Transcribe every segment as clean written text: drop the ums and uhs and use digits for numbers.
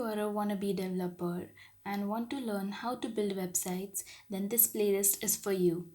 you are a wannabe developer and want to learn how to build websites, then this playlist is for you.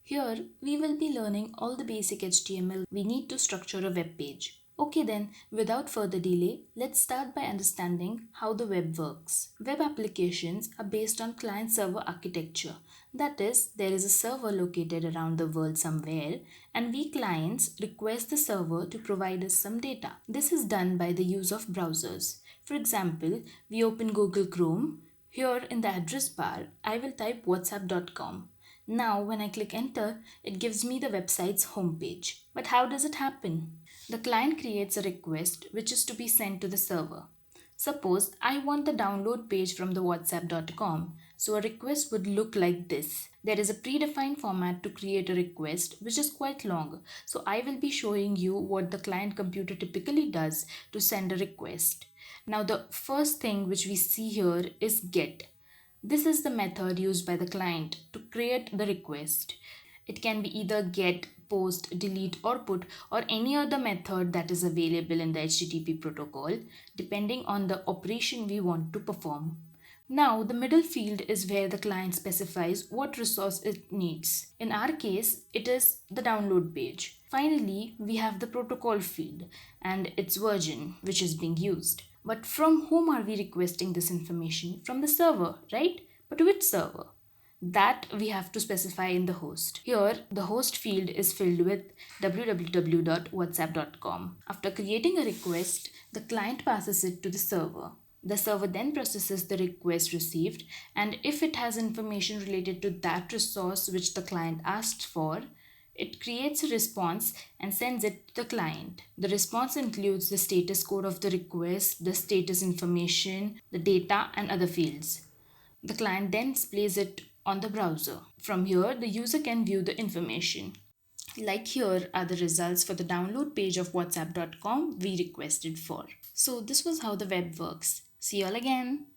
Here, we will be learning all the basic HTML we need to structure a web page. Okay then, without further delay, let's start by understanding how the web works. Web applications are based on client-server architecture. That is, there is a server located around the world somewhere, and we clients request the server to provide us some data. This is done by the use of browsers. For example, we open Google Chrome. Here in the address bar, I will type whatsapp.com. Now, when I click enter, it gives me the website's homepage. But how does it happen? The client creates a request which is to be sent to the server. Suppose I want the download page from the whatsapp.com, so a request would look like this. There is a predefined format to create a request which is quite long, so I will be showing you what the client computer typically does to send a request. Now the first thing which we see here is get. This is the method used by the client to create the request. It can be either get, post, delete or put or any other method that is available in the HTTP protocol depending on the operation we want to perform. Now the middle field is where the client specifies what resource it needs. In our case, it is the download page. Finally, we have the protocol field and its version which is being used. But from whom are we requesting this information? From the server, right? But which server? That we have to specify in the host. Here, the host field is filled with www.whatsapp.com. After creating a request, the client passes it to the server. The server then processes the request received, and if it has information related to that resource which the client asked for, it creates a response and sends it to the client. The response includes the status code of the request, the status information, the data, and other fields. The client then displays it on the browser. From here, the user can view the information. Like here are the results for the download page of whatsapp.com we requested for. So this was how the web works. See you all again.